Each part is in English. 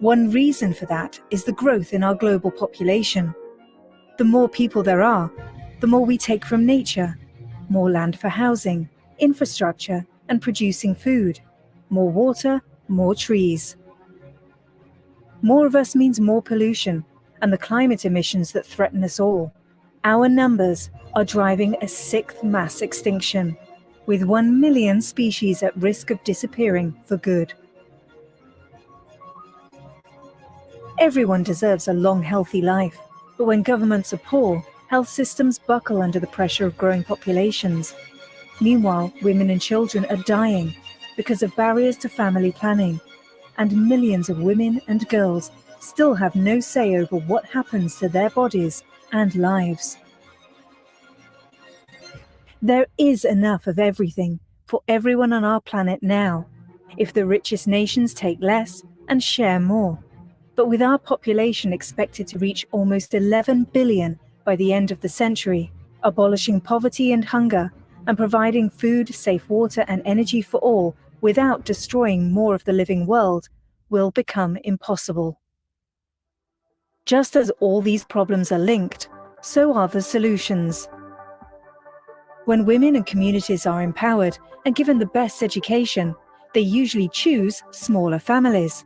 One reason for that is the growth in our global population. The more people there are, the more we take from nature. More land for housing, infrastructure, and producing food. More water, more trees. More of us means more pollution and the climate emissions that threaten us all. Our numbers are driving a sixth mass extinction, with 1 million species at risk of disappearing for good. Everyone deserves a long, healthy life, but when governments are poor, health systems buckle under the pressure of growing populations. Meanwhile, women and children are dying because of barriers to family planning, and millions of women and girls still have no say over what happens to their bodies and lives. There is enough of everything for everyone on our planet now, if the richest nations take less and share more. But with our population expected to reach almost 11 billion by the end of the century, abolishing poverty and hunger, and providing food, safe water and energy for all without destroying more of the living world will become impossible. Just as all these problems are linked, so are the solutions. When women and communities are empowered and given the best education, they usually choose smaller families.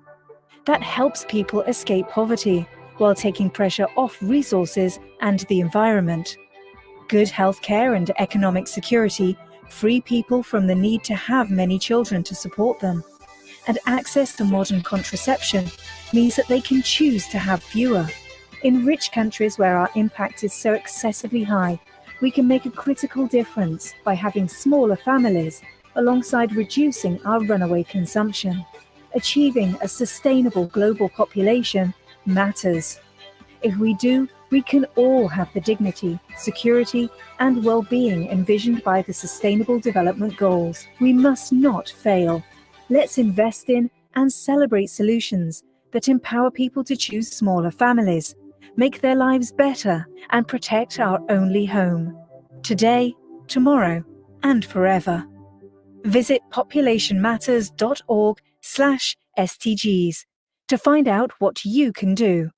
That helps people escape poverty while taking pressure off resources and the environment. Good healthcare and economic security free people from the need to have many children to support them. And access to modern contraception means that they can choose to have fewer. In rich countries where our impact is so excessively high, we can make a critical difference by having smaller families alongside reducing our runaway consumption. Achieving a sustainable global population matters. If we do, we can all have the dignity, security, and well-being envisioned by the Sustainable Development Goals. We must not fail. Let's invest in and celebrate solutions that empower people to choose smaller families, make their lives better, and protect our only home. Today, tomorrow, and forever. Visit populationmatters.org/SDGs to find out what you can do.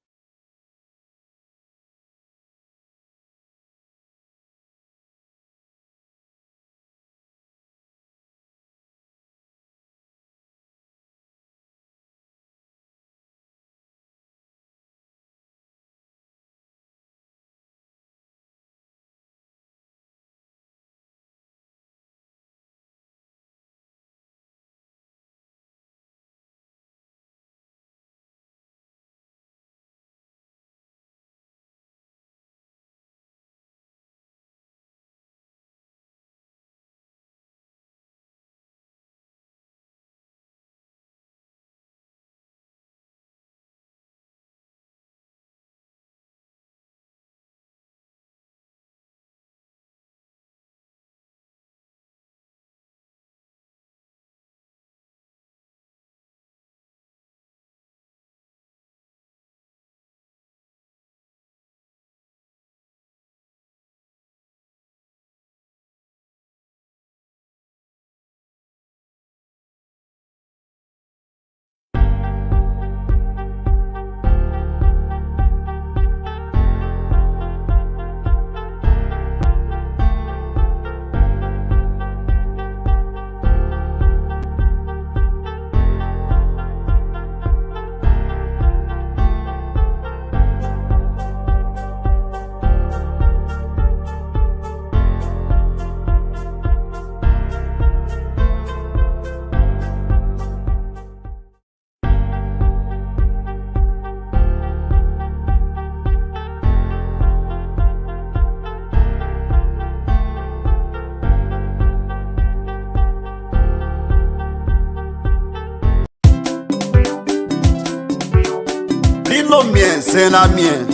Sena mien,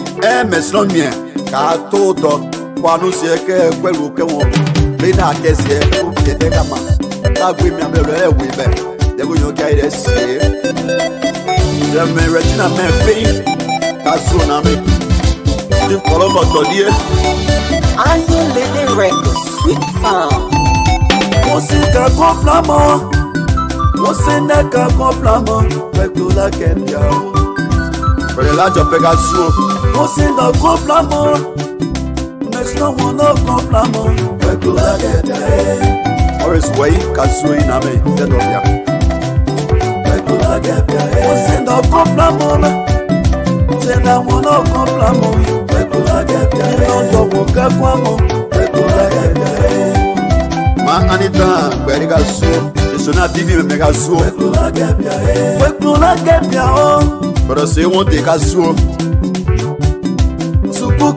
meslo mien, ka todo, kwanu sieke kwelu ke won. Bina kesie, kete kama. Ta gwi mi amele we be. De go yo kai desi. De me regina me fe. Ta sona me. Di kolo motolie. Ayo lele record, sweet sound. Musika complamo. Musika complamo. Rekula kemya. Frela Jopegasuo. Osinda Koplamo, next no one of Koplamo, Pekula Gepia, Oris Way, Kasui Name, Zedobia. Pekula Gepia, Osinda Koplamo, Zenda one of Koplamo, Pekula Gepia, no double Kakwamo, Pekula Gepia, Ma Anita, Berigasu, Isuna TV Megasu, Pekula Gepia, but I say one take a so.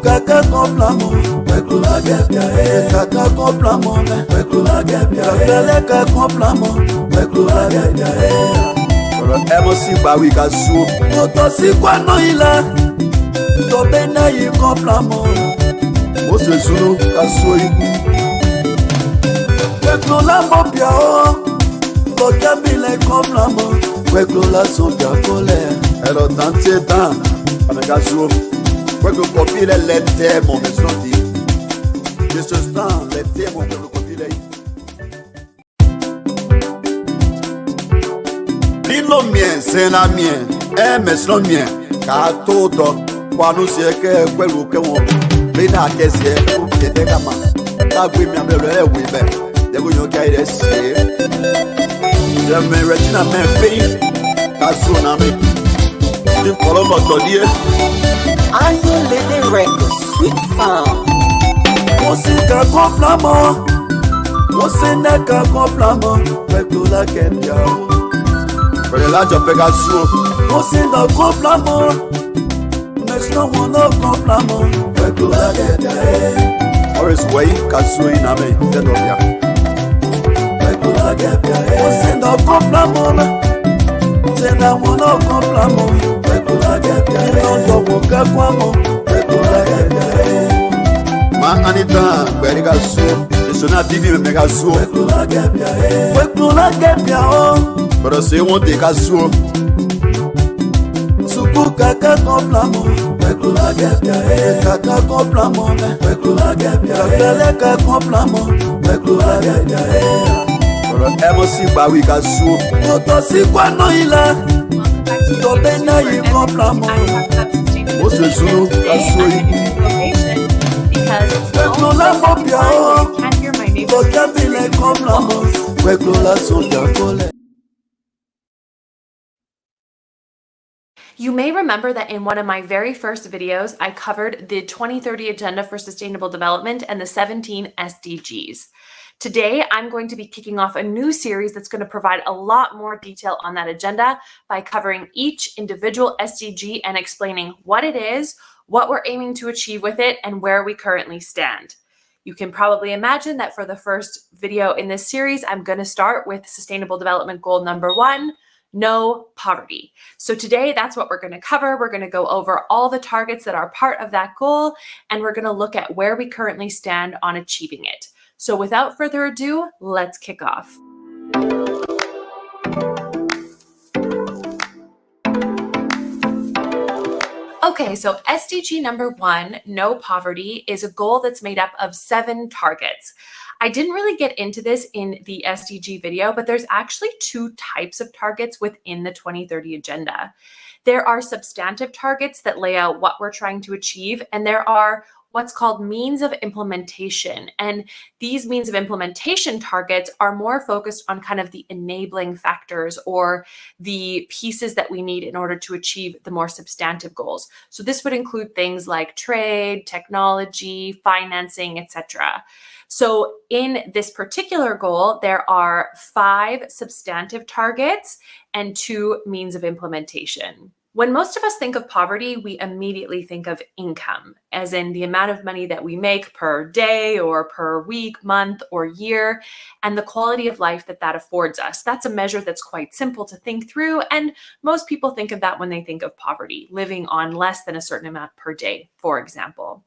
Kaka Koplamo, Pekula Gepia, Kaka Koplamo, Pekula Gepia, Peleka Koplamo, Pekula Gepia. Emosi Bawi Gasu. Otosi Kwano Ila, Tobena yi Koplamo, Mose Zulu Kasui. Pekula Mopia, Kokabile Koplamo, Pekula Sopia Kole, Hello, Dante Dan, Amegasu. Quando copie les termes, mon maison dit. Je ce temps, les termes, on copie les. Lilo mien, c'est la mienne. Mais c'est le mien. Car tout, quoi nous c'est que, quoi nous que on. Bina qu'est-ce que, t'es gamin. T'as vu, mais le oui, ben. Des vous y'ont qu'à y rester. Je me retiens à mes pays. T'as son ami. Tu colombe ton dieu. Are you living records? Sweet sound. Osika Koplamo, Oseneka Koplamo, Pekula Gepia, Frela Jopegasuo. Osinda Koplamo, next no one of Koplamo, Pekula Gepia, Oris Way, Kasui Name, Zedobia. Pekula Gepia, Osinda Koplamo, Zenda one of Koplamo, Pekula Gepia, no double Kakwamo, Pekula Gepia, Ma Anita, Berigasu, Isuna TV Megasu, Pekula Gepia, but I say one take a so. Suku Kaka Koplamo, Pekula Gepia, Kaka Koplamo, Pekula Gepia, Peleka Koplamo, Pekula Gepia, Emosi Bawi Gasu. Otosi Kwano Ila, Tobena yi Koplamo, Mose Zulu Kasui. Pekula Mopia, Kokabile Koplamo, Pekula Sopia Kole. You may remember that in one of my very first videos, I covered the 2030 Agenda for Sustainable Development and the 17 SDGs. Today, I'm going to be kicking off a new series that's going to provide a lot more detail on that agenda by covering each individual SDG and explaining what it is, what we're aiming to achieve with it, and where we currently stand. You can probably imagine that for the first video in this series, I'm going to start with Sustainable Development Goal number 1, no poverty. So today, that's what we're going to cover. We're going to go over all the targets that are part of that goal, and we're going to look at where we currently stand on achieving it. So without further ado, let's kick off. Okay, so SDG number 1, no poverty, is a goal that's made up of 7 targets. I didn't really get into this in the SDG video, but there's actually 2 types of targets within the 2030 Agenda. There are substantive targets that lay out what we're trying to achieve, and there are what's called means of implementation. And these means of implementation targets are more focused on kind of the enabling factors or the pieces that we need in order to achieve the more substantive goals. So this would include things like trade, technology, financing, etc. So in this particular goal, there are 5 substantive targets and 2 means of implementation. When most of us think of poverty, we immediately think of income, as in the amount of money that we make per day or per week, month, or year, and the quality of life that that affords us. That's a measure that's quite simple to think through, and most people think of that when they think of poverty, living on less than a certain amount per day, for example.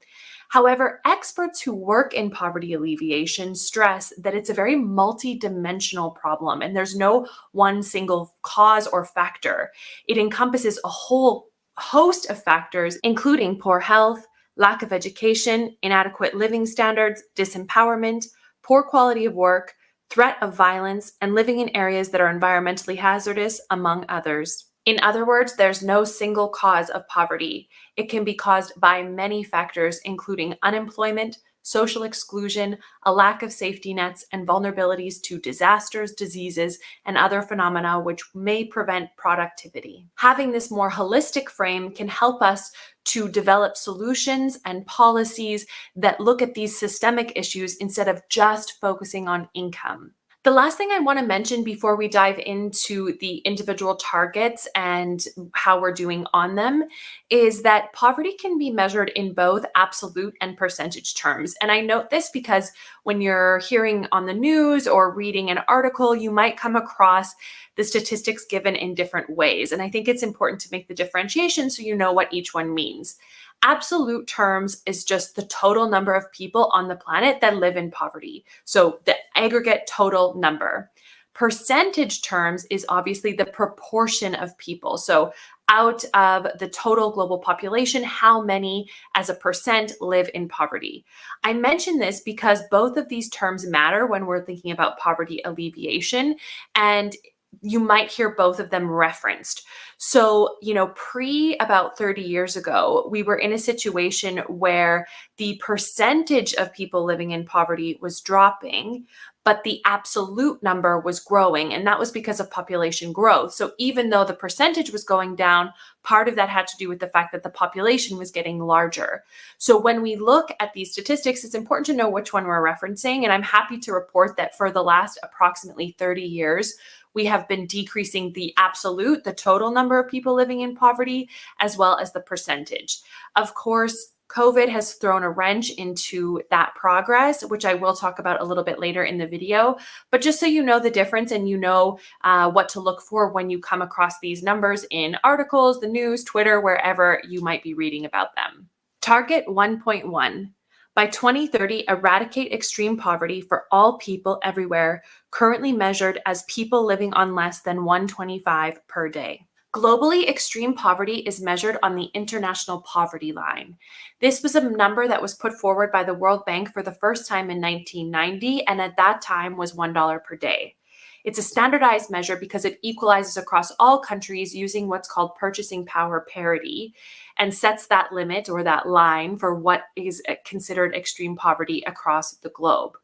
However, experts who work in poverty alleviation stress that it's a very multidimensional problem and there's no one single cause or factor. It encompasses a whole host of factors, including poor health, lack of education, inadequate living standards, disempowerment, poor quality of work, threat of violence, and living in areas that are environmentally hazardous, among others. In other words, there's no single cause of poverty. It can be caused by many factors, including unemployment, social exclusion, a lack of safety nets, and vulnerabilities to disasters, diseases, and other phenomena which may prevent productivity. Having this more holistic frame can help us to develop solutions and policies that look at these systemic issues instead of just focusing on income. The last thing I want to mention before we dive into the individual targets and how we're doing on them is that poverty can be measured in both absolute and percentage terms. And I note this because when you're hearing on the news or reading an article, you might come across the statistics given in different ways. And I think it's important to make the differentiation so you know what each one means. Absolute terms is just the total number of people on the planet that live in poverty. So the aggregate total number. Percentage terms is obviously the proportion of people. So out of the total global population, how many as a percent live in poverty? I mention this because both of these terms matter when we're thinking about poverty alleviation, and you might hear both of them referenced. So, pre about 30 years ago, we were in a situation where the percentage of people living in poverty was dropping, but the absolute number was growing. And that was because of population growth. So even though the percentage was going down, part of that had to do with the fact that the population was getting larger. So when we look at these statistics, it's important to know which one we're referencing. And I'm happy to report that for the last approximately 30 years, we have been decreasing the absolute, the total number of people living in poverty, as well as the percentage. Of course, COVID has thrown a wrench into that progress, which I will talk about a little bit later in the video. But just so you know the difference and you know what to look for when you come across these numbers in articles, the news, Twitter, wherever you might be reading about them. Target 1.1. By 2030, eradicate extreme poverty for all people everywhere, currently measured as people living on less than $1.25 per day. Globally, extreme poverty is measured on the International Poverty Line. This was a number that was put forward by the World Bank for the first time in 1990, and at that time was $1 per day. It's a standardized measure because it equalizes across all countries using what's called purchasing power parity and sets that limit or that line for what is considered extreme poverty across the globe.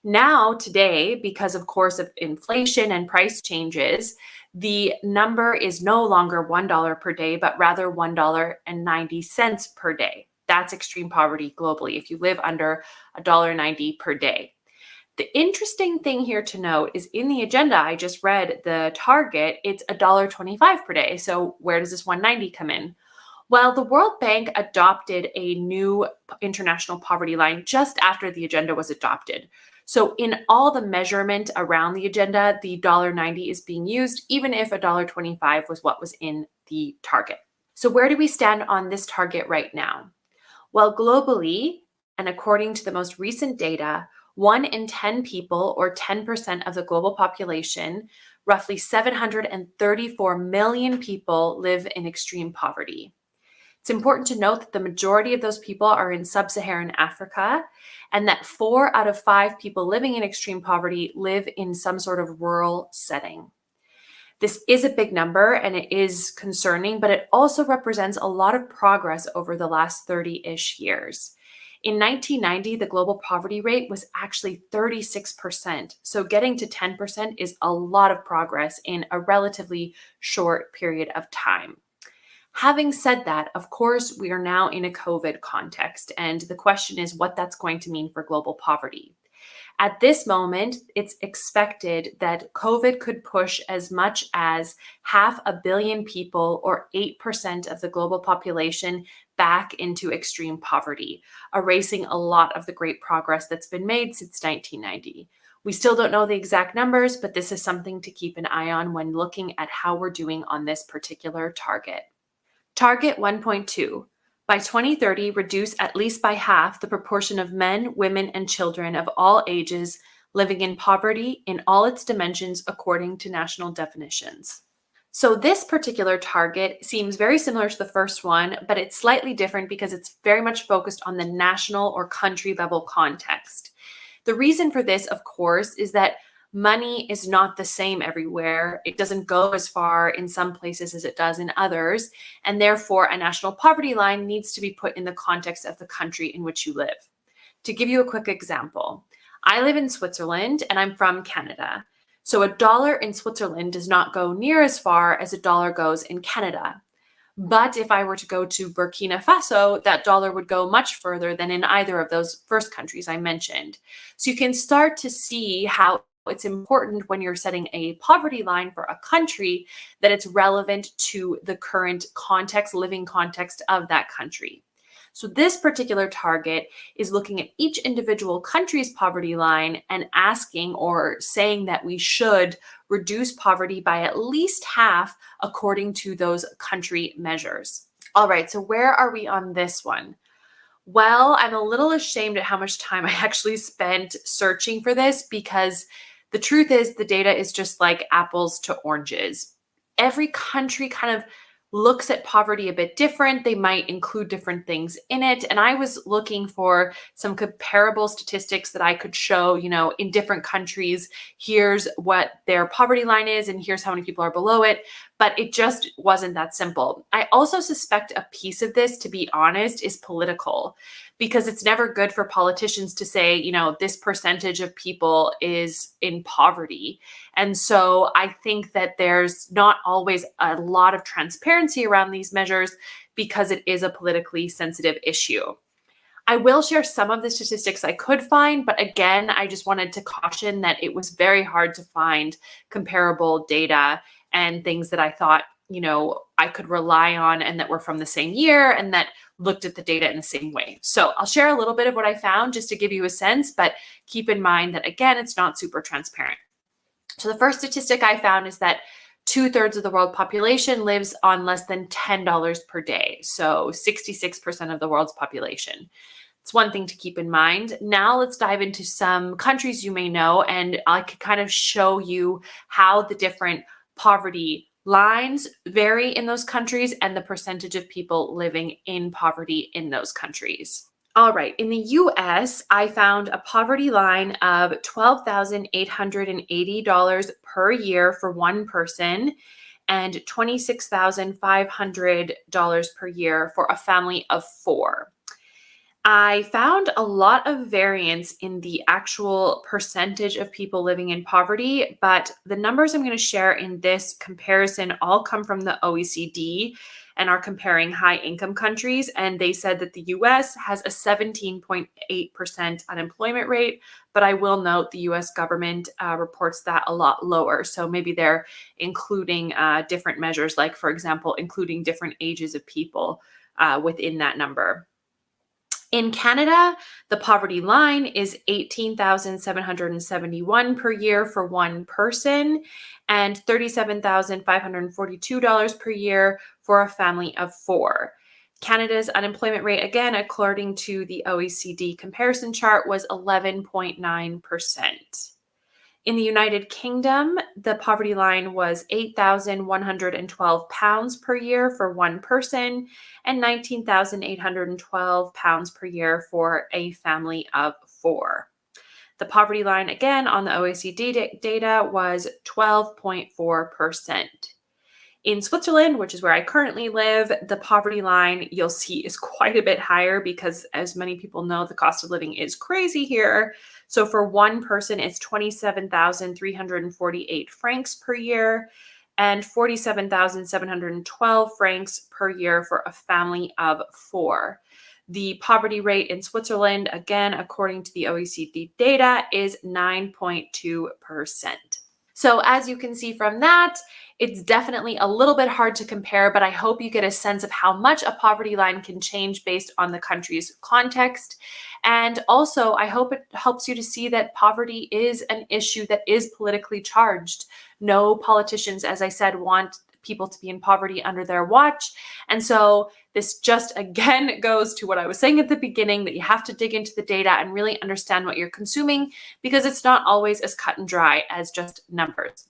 Now, today, because of course of inflation and price changes, the number is no longer $1 per day, but rather $1.90 per day. That's extreme poverty globally, if you live under $1.90 per day. The interesting thing here to note is in the agenda, I just read the target, it's $1.25 per day. So where does this 190 come in? Well, the World Bank adopted a new international poverty line just after the agenda was adopted. So in all the measurement around the agenda, the $1.90 is being used, even if $1.25 was what was in the target. So where do we stand on this target right now? Well, globally, and according to the most recent data, 1 in 10 people, or 10% of the global population, roughly 734 million people, live in extreme poverty. It's important to note that the majority of those people are in sub-Saharan Africa, and that 4 out of 5 people living in extreme poverty live in some sort of rural setting. This is a big number and it is concerning, but it also represents a lot of progress over the last 30-ish years. In 1990, the global poverty rate was actually 36%. So getting to 10% is a lot of progress in a relatively short period of time. Having said that, of course, we are now in a COVID context, and the question is what that's going to mean for global poverty. At this moment, it's expected that COVID could push as much as 500 million people, or 8% of the global population, back into extreme poverty, erasing a lot of the great progress that's been made since 1990. We still don't know the exact numbers, but this is something to keep an eye on when looking at how we're doing on this particular target. Target 1.2. By 2030, reduce at least by half the proportion of men, women, and children of all ages living in poverty in all its dimensions according to national definitions. So this particular target seems very similar to the first one, but it's slightly different because it's very much focused on the national or country level context. The reason for this, of course, is that Money is not the same everywhere. It doesn't go as far in some places as it does in others. And therefore, a national poverty line needs to be put in the context of the country in which you live. To give you a quick example, I live in Switzerland and I'm from Canada. So a dollar in Switzerland does not go near as far as a dollar goes in Canada. But if I were to go to Burkina Faso, that dollar would go much further than in either of those first countries I mentioned. So you can start to see how it's important when you're setting a poverty line for a country that it's relevant to the current context, living context of that country. So this particular target is looking at each individual country's poverty line and asking or saying that we should reduce poverty by at least half according to those country measures. All right, so where are we on this one? Well, I'm a little ashamed at how much time I actually spent searching for this because the truth is the data is just like apples to oranges. Every country kind of looks at poverty a bit different. They might include different things in it. And I was looking for some comparable statistics that I could show, in different countries. Here's what their poverty line is, and here's how many people are below it. But it just wasn't that simple. I also suspect a piece of this, to be honest, is political, because it's never good for politicians to say, this percentage of people is in poverty. And so I think that there's not always a lot of transparency around these measures because it is a politically sensitive issue. I will share some of the statistics I could find, but again, I just wanted to caution that it was very hard to find comparable data and things that I thought, I could rely on and that were from the same year and that looked at the data in the same way. So I'll share a little bit of what I found just to give you a sense, but keep in mind that, again, it's not super transparent. So the first statistic I found is that 2/3 of the world population lives on less than $10 per day. So 66% of the world's population. It's one thing to keep in mind. Now let's dive into some countries you may know, and I could kind of show you how the different poverty lines vary in those countries and the percentage of people living in poverty in those countries. All right, in the US, I found a poverty line of $12,880 per year for one person and $26,500 per year for a family of 4. I found a lot of variance in the actual percentage of people living in poverty, but the numbers I'm going to share in this comparison all come from the OECD and are comparing high income countries. And they said that the US has a 17.8% unemployment rate, but I will note the US government reports that a lot lower. So maybe they're including different measures, like, for example, including different ages of people within that number. In Canada, the poverty line is $18,771 per year for one person and $37,542 per year for a family of 4. Canada's unemployment rate, again, according to the OECD comparison chart, was 11.9%. In the United Kingdom, the poverty line was £8,112 per year for one person and £19,812 per year for a family of 4. The poverty line, again, on the OECD data was 12.4%. In Switzerland, which is where I currently live, the poverty line you'll see is quite a bit higher because, as many people know, the cost of living is crazy here. So for one person, it's 27,348 francs per year and 47,712 francs per year for a family of 4. The poverty rate in Switzerland, again, according to the OECD data, is 9.2%. So as you can see from that, it's definitely a little bit hard to compare, but I hope you get a sense of how much a poverty line can change based on the country's context. And also, I hope it helps you to see that poverty is an issue that is politically charged. No politicians, as I said, want people to be in poverty under their watch. And so this just again goes to what I was saying at the beginning, that you have to dig into the data and really understand what you're consuming, because it's not always as cut and dry as just numbers.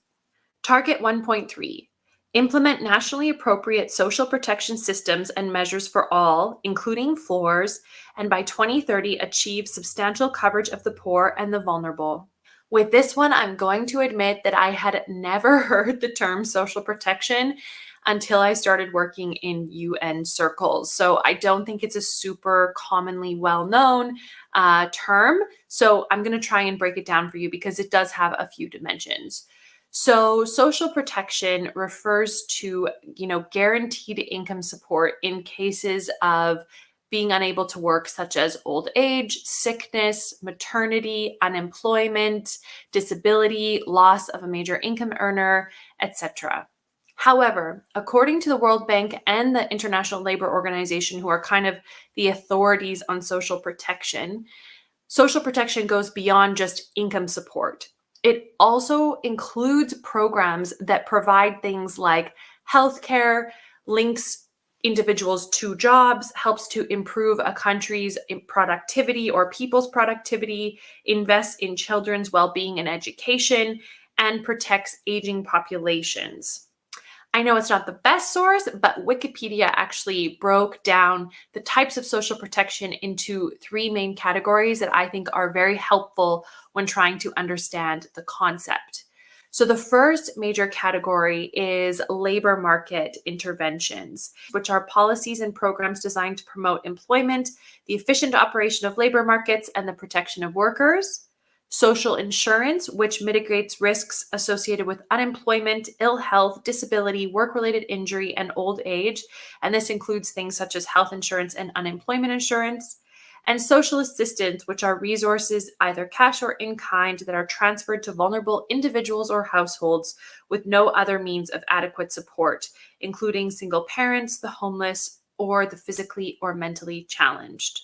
Target 1.3. Implement nationally appropriate social protection systems and measures for all, including floors, and by 2030 achieve substantial coverage of the poor and the vulnerable. With this one, I'm going to admit that I had never heard the term social protection until I started working in UN circles. So I don't think it's a super commonly well-known term. So I'm going to try and break it down for you because it does have a few dimensions. So social protection refers to, guaranteed income support in cases of being unable to work, such as old age, sickness, maternity, unemployment, disability, loss of a major income earner, etc. However, according to the World Bank and the International Labor Organization, who are kind of the authorities on social protection goes beyond just income support. It also includes programs that provide things like healthcare, links individuals to jobs, helps to improve a country's productivity or people's productivity, invests in children's well-being and education, and protects aging populations. I know it's not the best source, but Wikipedia actually broke down the types of social protection into 3 main categories that I think are very helpful when trying to understand the concept. So the first major category is labor market interventions, which are policies and programs designed to promote employment, the efficient operation of labor markets, and the protection of workers. Social insurance, which mitigates risks associated with unemployment, ill health, disability, work-related injury, and old age. And this includes things such as health insurance and unemployment insurance. And social assistance, which are resources, either cash or in kind, that are transferred to vulnerable individuals or households with no other means of adequate support, including single parents, the homeless, or the physically or mentally challenged.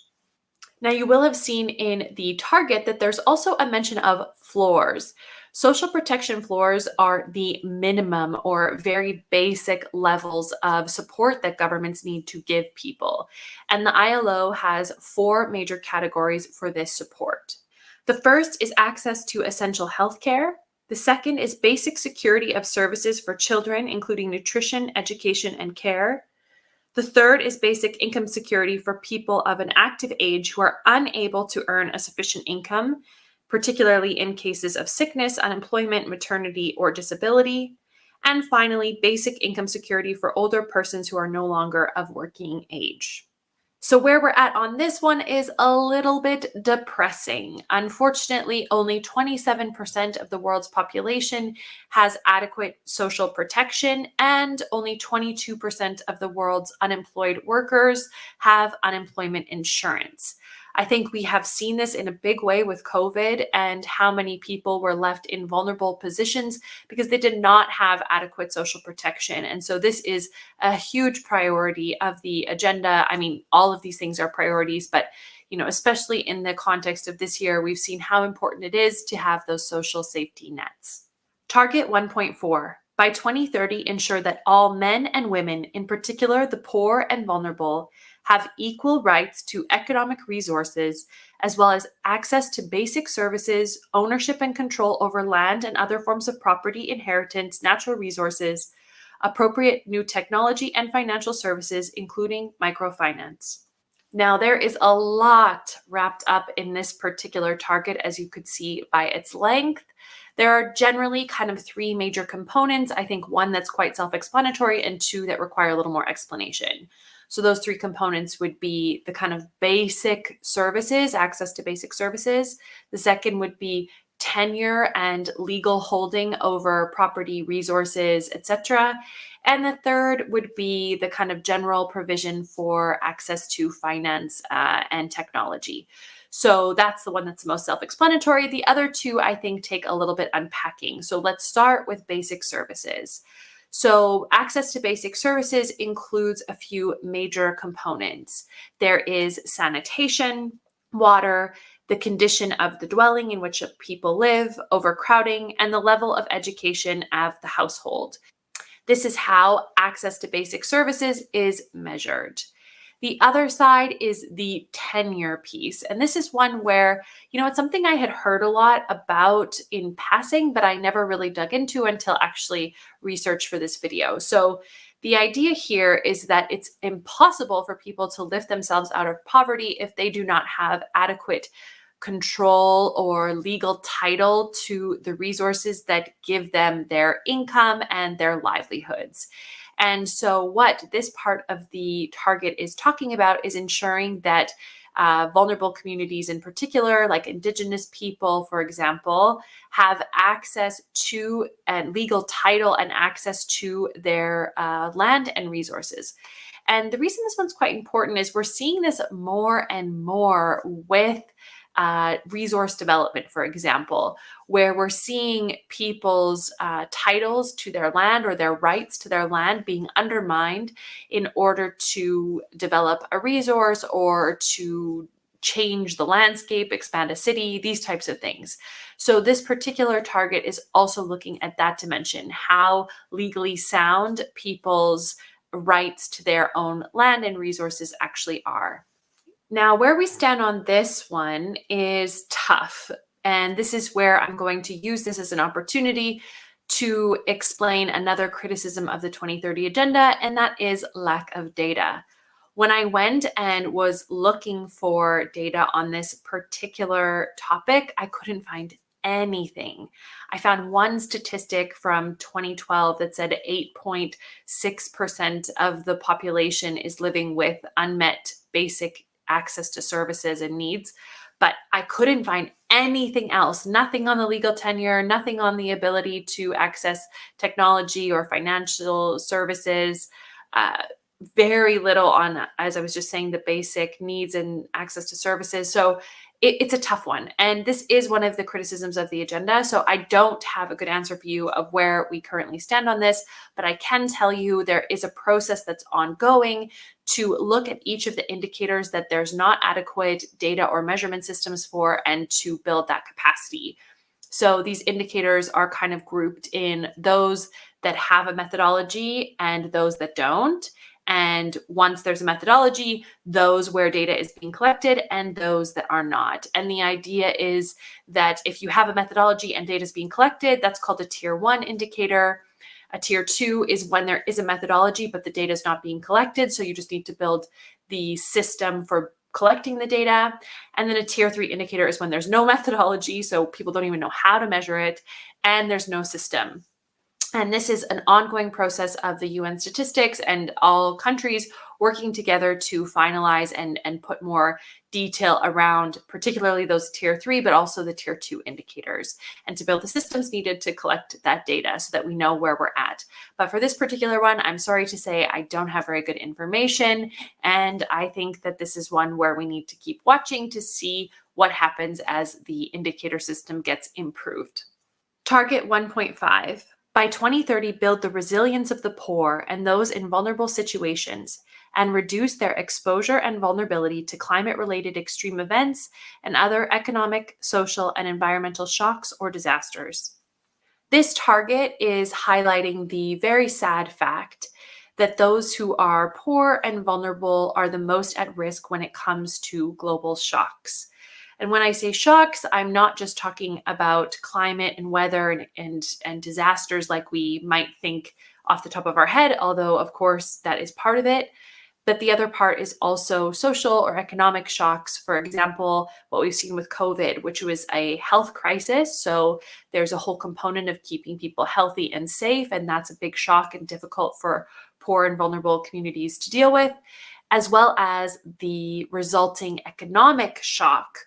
Now, you will have seen in the target that there's also a mention of floors. Social protection floors are the minimum or very basic levels of support that governments need to give people. And the ILO has 4 major categories for this support. The first is access to essential healthcare. The second is basic security of services for children, including nutrition, education, and care. The third is basic income security for people of an active age who are unable to earn a sufficient income, particularly in cases of sickness, unemployment, maternity, or disability. And finally, basic income security for older persons who are no longer of working age. So where we're at on this one is a little bit depressing. Unfortunately, only 27% of the world's population has adequate social protection, and only 22% of the world's unemployed workers have unemployment insurance. I think we have seen this in a big way with COVID and how many people were left in vulnerable positions because they did not have adequate social protection. And so this is a huge priority of the agenda. I mean, all of these things are priorities, but especially in the context of this year, we've seen how important it is to have those social safety nets. Target 1.4. By 2030, ensure that all men and women, in particular the poor and vulnerable, have equal rights to economic resources, as well as access to basic services, ownership and control over land and other forms of property, inheritance, natural resources, appropriate new technology, and financial services, including microfinance. Now, there is a lot wrapped up in this particular target, as you could see by its length. There are generally kind of 3 major components. I think 1 that's quite self-explanatory and 2 that require a little more explanation. So those 3 components would be the kind of basic services, access to basic services. The second would be tenure and legal holding over property, resources, etc. And the third would be the kind of general provision for access to finance and technology. So that's the one that's most self-explanatory. The other 2, I think, take a little bit unpacking. So let's start with basic services. So access to basic services includes a few major components. There is sanitation, water, the condition of the dwelling in which people live, overcrowding, and the level of education of the household. This is how access to basic services is measured. The other side is the tenure piece. And this is one where, it's something I had heard a lot about in passing, but I never really dug into until actually research for this video. So the idea here is that it's impossible for people to lift themselves out of poverty if they do not have adequate control or legal title to the resources that give them their income and their livelihoods. And so what this part of the target is talking about is ensuring that vulnerable communities in particular, like Indigenous people, for example, have access to and legal title and access to their land and resources. And the reason this one's quite important is we're seeing this more and more with resource development, for example, where we're seeing people's titles to their land or their rights to their land being undermined in order to develop a resource or to change the landscape, expand a city, these types of things. So this particular target is also looking at that dimension, how legally sound people's rights to their own land and resources actually are. Now, where we stand on this one is tough. And this is where I'm going to use this as an opportunity to explain another criticism of the 2030 agenda, and that is lack of data. When I went and was looking for data on this particular topic, I couldn't find anything. I found one statistic from 2012 that said 8.6% of the population is living with unmet basic access to services and needs, but I couldn't find anything else, nothing on the legal tenure, nothing on the ability to access technology or financial services, very little on, as I was just saying, the basic needs and access to services. So it's a tough one. And this is one of the criticisms of the agenda. So I don't have a good answer for you of where we currently stand on this, but I can tell you there is a process that's ongoing to look at each of the indicators that there's not adequate data or measurement systems for and to build that capacity. So these indicators are kind of grouped in those that have a methodology and those that don't. And once there's a methodology, those where data is being collected and those that are not. And the idea is that if you have a methodology and data is being collected, that's called a tier 1 indicator. A tier 2 is when there is a methodology, but the data is not being collected. So you just need to build the system for collecting the data. And then a tier 3 indicator is when there's no methodology, so people don't even know how to measure it, and there's no system. And this is an ongoing process of the UN statistics and all countries working together to finalize and put more detail around particularly those tier 3, but also the tier 2 indicators, and to build the systems needed to collect that data so that we know where we're at. But for this particular one, I'm sorry to say I don't have very good information. And I think that this is one where we need to keep watching to see what happens as the indicator system gets improved. Target 1.5. By 2030, build the resilience of the poor and those in vulnerable situations and reduce their exposure and vulnerability to climate-related extreme events and other economic, social, and environmental shocks or disasters. This target is highlighting the very sad fact that those who are poor and vulnerable are the most at risk when it comes to global shocks. And when I say shocks, I'm not just talking about climate and weather and disasters like we might think off the top of our head, although of course that is part of it. But the other part is also social or economic shocks. For example, what we've seen with COVID, which was a health crisis. So there's a whole component of keeping people healthy and safe, and that's a big shock and difficult for poor and vulnerable communities to deal with, as well as the resulting economic shock,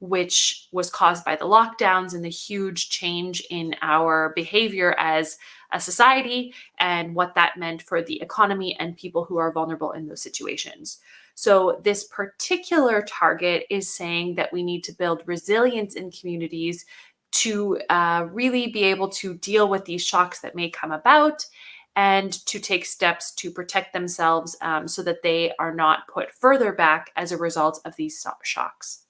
which was caused by the lockdowns and the huge change in our behavior as a society and what that meant for the economy and people who are vulnerable in those situations. So this particular target is saying that we need to build resilience in communities to really be able to deal with these shocks that may come about and to take steps to protect themselves so that they are not put further back as a result of these shocks.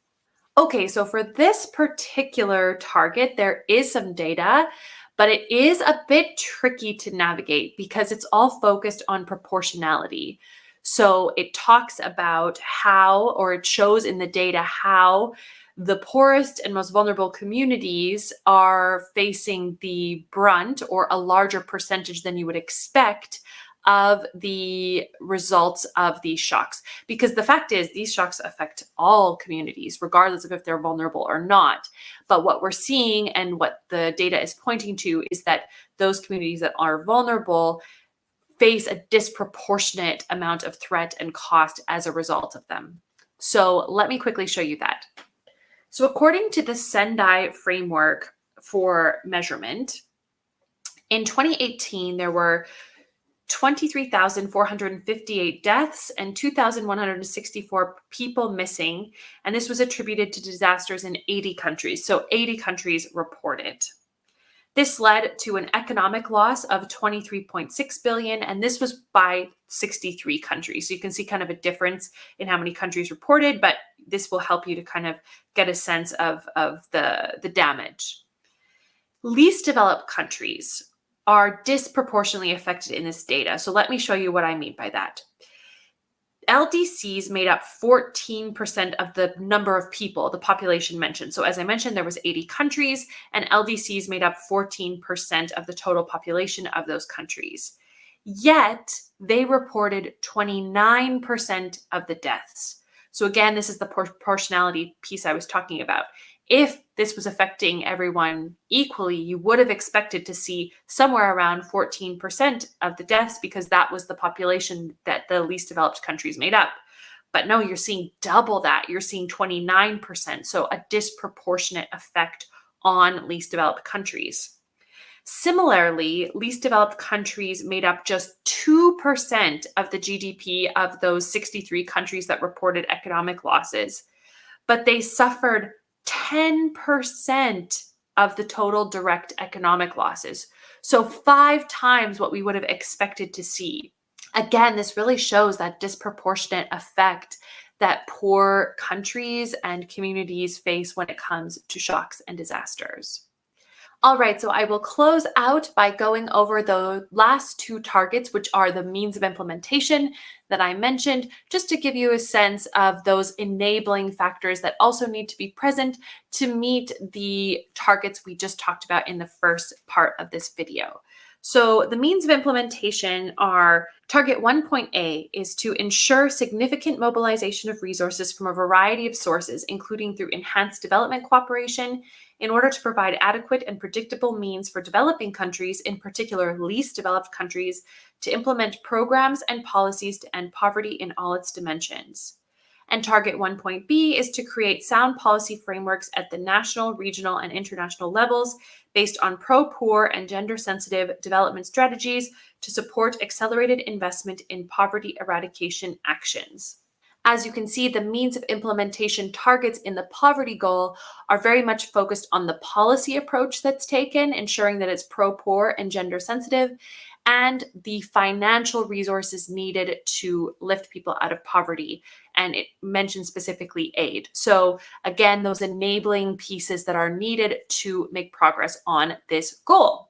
Okay, so for this particular target, there is some data, but it is a bit tricky to navigate because it's all focused on proportionality. So it talks about how, or it shows in the data how the poorest and most vulnerable communities are facing the brunt or a larger percentage than you would expect of the results of these shocks. Because the fact is, these shocks affect all communities, regardless of if they're vulnerable or not. But what we're seeing and what the data is pointing to is that those communities that are vulnerable face a disproportionate amount of threat and cost as a result of them. So let me quickly show you that. So according to the Sendai framework for measurement, in 2018, there were 23,458 deaths and 2,164 people missing, and this was attributed to disasters in 80 countries. So 80 countries reported. This led to an economic loss of 23.6 billion, and this was by 63 countries. So you can see kind of a difference in how many countries reported, but this will help you to kind of get a sense of the damage. Least developed countries are disproportionately affected in this data. So let me show you what I mean by that. LDCs made up 14% of the number of people, the population mentioned. So as I mentioned, there was 80 countries, and LDCs made up 14% of the total population of those countries. Yet they reported 29% of the deaths. So again, this is the proportionality piece I was talking about. If this was affecting everyone equally, you would have expected to see somewhere around 14% of the deaths, because that was the population that the least developed countries made up. But no, you're seeing double that. You're seeing 29%. So a disproportionate effect on least developed countries. Similarly, least developed countries made up just 2% of the GDP of those 63 countries that reported economic losses, but they suffered 10% of the total direct economic losses. So 5 times what we would have expected to see. Again, this really shows that disproportionate effect that poor countries and communities face when it comes to shocks and disasters. All right, so I will close out by going over the last 2 targets, which are the means of implementation that I mentioned, just to give you a sense of those enabling factors that also need to be present to meet the targets we just talked about in the first part of this video. So the means of implementation are target 1.A is to ensure significant mobilization of resources from a variety of sources, including through enhanced development cooperation, in order to provide adequate and predictable means for developing countries, in particular least developed countries, to implement programs and policies to end poverty in all its dimensions. And target 1.B is to create sound policy frameworks at the national, regional, and international levels based on pro-poor and gender-sensitive development strategies to support accelerated investment in poverty eradication actions. As you can see, the means of implementation targets in the poverty goal are very much focused on the policy approach that's taken, ensuring that it's pro-poor and gender-sensitive, and the financial resources needed to lift people out of poverty. And it mentions specifically aid. So again, those enabling pieces that are needed to make progress on this goal.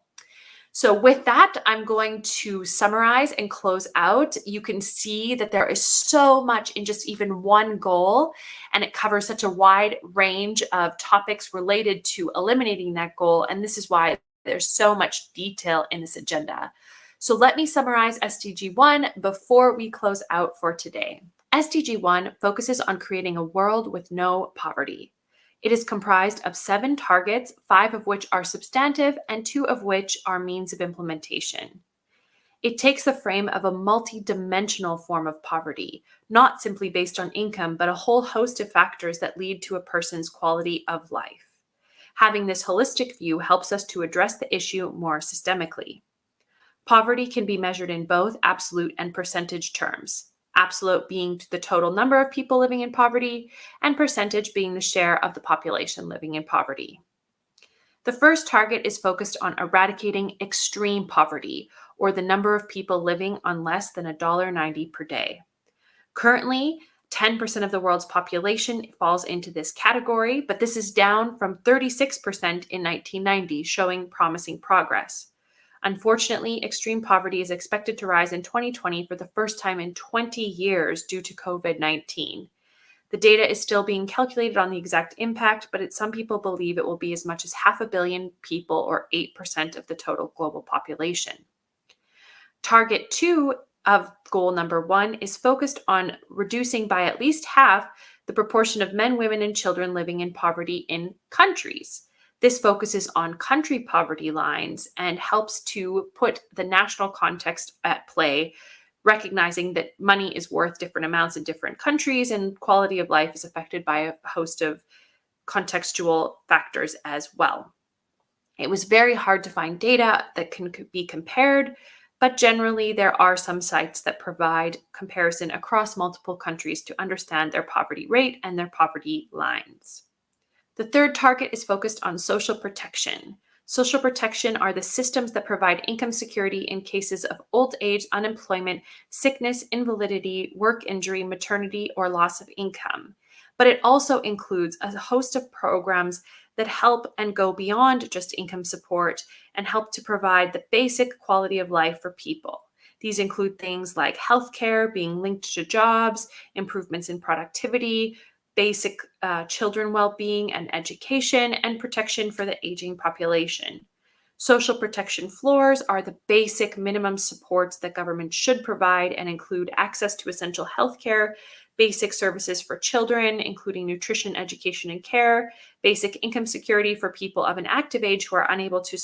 So with that, I'm going to summarize and close out. You can see that there is so much in just even one goal, and it covers such a wide range of topics related to eliminating that goal. And this is why there's so much detail in this agenda. So let me summarize SDG 1 before we close out for today. SDG 1 focuses on creating a world with no poverty. It is comprised of 7 targets, 5 of which are substantive and 2 of which are means of implementation. It takes the frame of a multi-dimensional form of poverty, not simply based on income, but a whole host of factors that lead to a person's quality of life. Having this holistic view helps us to address the issue more systemically. Poverty can be measured in both absolute and percentage terms. Absolute being the total number of people living in poverty, and percentage being the share of the population living in poverty. The first target is focused on eradicating extreme poverty, or the number of people living on less than $1.90 per day. Currently, 10% of the world's population falls into this category, but this is down from 36% in 1990, showing promising progress. Unfortunately, extreme poverty is expected to rise in 2020 for the first time in 20 years due to COVID-19. The data is still being calculated on the exact impact, but some people believe it will be as much as 500 million people, or 8% of the total global population. Target 2 of goal number 1 is focused on reducing by at least half the proportion of men, women, and children living in poverty in countries. This focuses on country poverty lines and helps to put the national context at play, recognizing that money is worth different amounts in different countries and quality of life is affected by a host of contextual factors as well. It was very hard to find data that can be compared, but generally there are some sites that provide comparison across multiple countries to understand their poverty rate and their poverty lines. The third target is focused on social protection. Social protection are the systems that provide income security in cases of old age, unemployment, sickness, invalidity, work injury, maternity, or loss of income. But it also includes a host of programs that help and go beyond just income support and help to provide the basic quality of life for people. These include things like healthcare being linked to jobs, improvements in productivity, basic children well-being and education, and protection for the aging population. Social protection floors are the basic minimum supports that government should provide and include access to essential healthcare, basic services for children, including nutrition, education, and care, basic income security for people of an active age who are unable to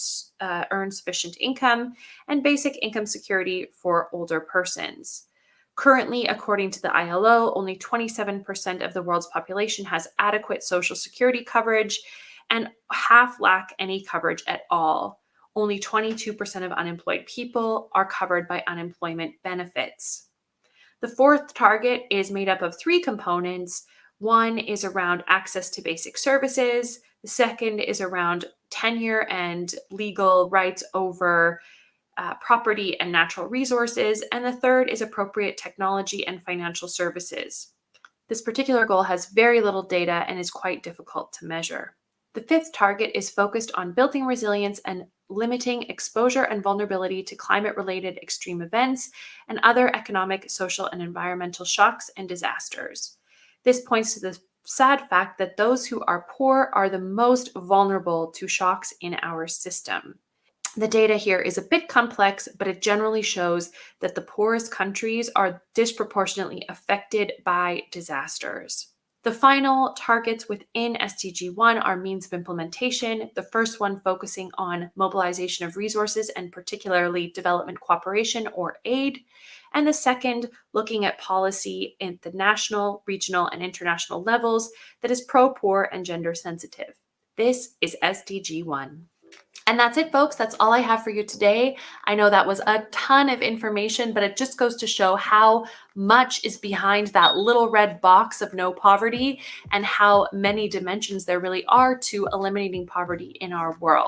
earn sufficient income, and basic income security for older persons. Currently, according to the ILO, only 27% of the world's population has adequate social security coverage, and half lack any coverage at all. Only 22% of unemployed people are covered by unemployment benefits. The fourth target is made up of 3 components. One is around access to basic services. The second is around tenure and legal rights over property and natural resources, and the third is appropriate technology and financial services. This particular goal has very little data and is quite difficult to measure. The fifth target is focused on building resilience and limiting exposure and vulnerability to climate-related extreme events and other economic, social, and environmental shocks and disasters. This points to the sad fact that those who are poor are the most vulnerable to shocks in our system. The data here is a bit complex, but it generally shows that the poorest countries are disproportionately affected by disasters. The final targets within SDG 1 are means of implementation, the first one focusing on mobilization of resources and particularly development cooperation or aid, and the second looking at policy at the national, regional, and international levels that is pro-poor and gender sensitive. This is SDG 1. And that's it, folks. That's all I have for you today. I know that was a ton of information, but it just goes to show how much is behind that little red box of no poverty and how many dimensions there really are to eliminating poverty in our world.